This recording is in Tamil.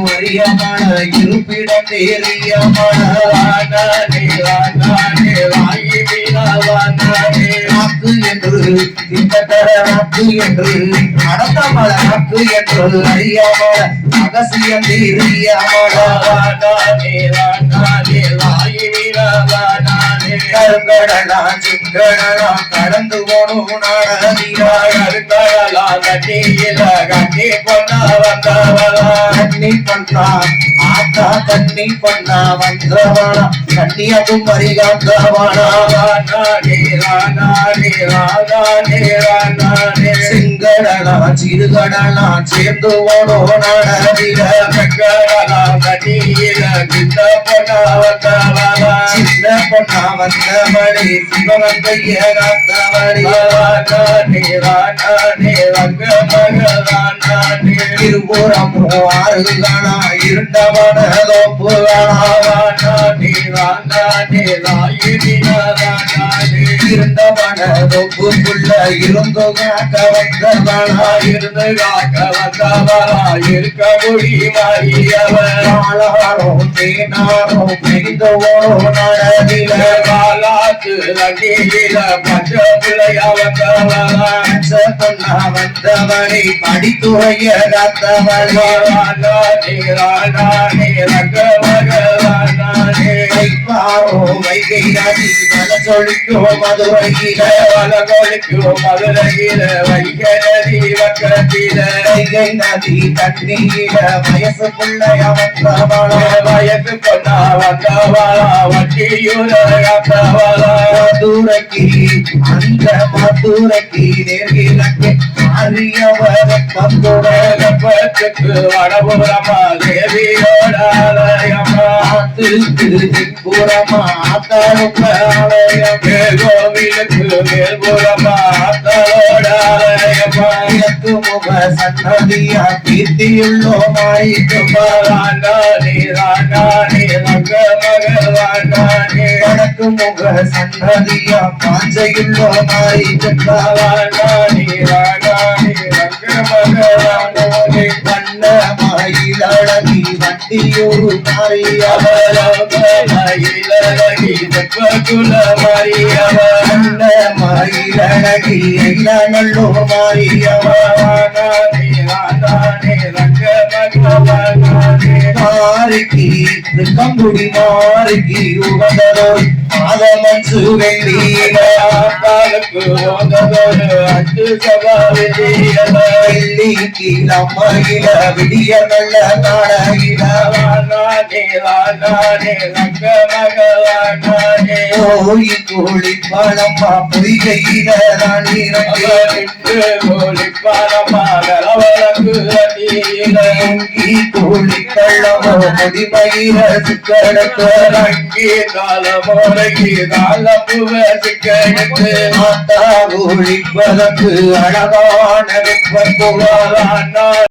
அறியமான இருப்பிடம் தேறியமான வாக்கு என்று வாக்கு என்று நடத்தமல வாக்கு என்று அறியாமல் ரகசியம் தீரியமான கருங்கடலாம் சிங்கடலாம் கடந்து போனும் நாடலாம் கட்டியில கட்டி பொண்ணா வந்தவளா கண்ணி பண்ணா ஆத்தா கண்ணி பண்ணா வந்தவளா கண்ணியதும் மறிகாந்தவளா சிங்கடலாம் சிறுகடலாம் சேர்ந்து போனோம் நாடல கங்கடலாம் கட்டியில கிட்ட பொண்ணா வந்தவளா சின்ன பொண்ணா வந்தவளே சிவன் கைய காத்தவளே இருபுறமோ ஆறுகளா இருண்டவன இருண்டவன தொப்புக்குள்ள இருந்து காக்க வந்தவளா இருந்து காக்க வந்தவளா இருக்க முடியாரோ தேனாரோ பெய்தோரோ நடவில காலாத்து நடியில பச்ச பிள்ளையா வந்தவளா பொண்ணா வந்தவனை படித்துறைய காத்தவளே வைகை நதி வலசொலிக்கோ மதுரையில வலகொலிக்கோ மதுரையில வைகை நதி வக்கத்தில வைகை நதி தண்ணீர வயசு பிள்ளைய வந்தவளா வயசு பொண்ணா வந்தவளா வட்டியுல காத்தவளா மதுரைக்கு அந்த மதுரைக்கு நேர்கிழக்கு அறியவர் பத்துக்கு வடபுறமா தேவியோடாலயமா புறமா ஆத்தாளுக்கு கோவிலுக்கு மேல்புறமா ஆத்தாளோடாலயமா எனக்கு முக சன்னதியா கீர்த்தியுள்ளோ மாறிக்கு வடக்கு முக சன்னதியா பாஞ்சையுள்ளோ மாறிக்கு வண்ண மயிலழகி வண்டியூரு மறியவளகி வண்ண மயிலழகி நல்லோ மாறிக்கி கம்புடி மாறிக்கி உகந்ததோர் மாதமஞ்சு வெள்ளிக்கு அச்சு சபாவிக்கு நம்மகில விடிய நல்ல நாடகில கோழி கோழி பழமா பொய்கையில கோழி பழமா கோழி கள்ளமோ முடிமயில சிக்கடக்கு காலமோரகி காலப்புவ சிக்கடக்கு மாத்தா கோழி பழக்கு அழகான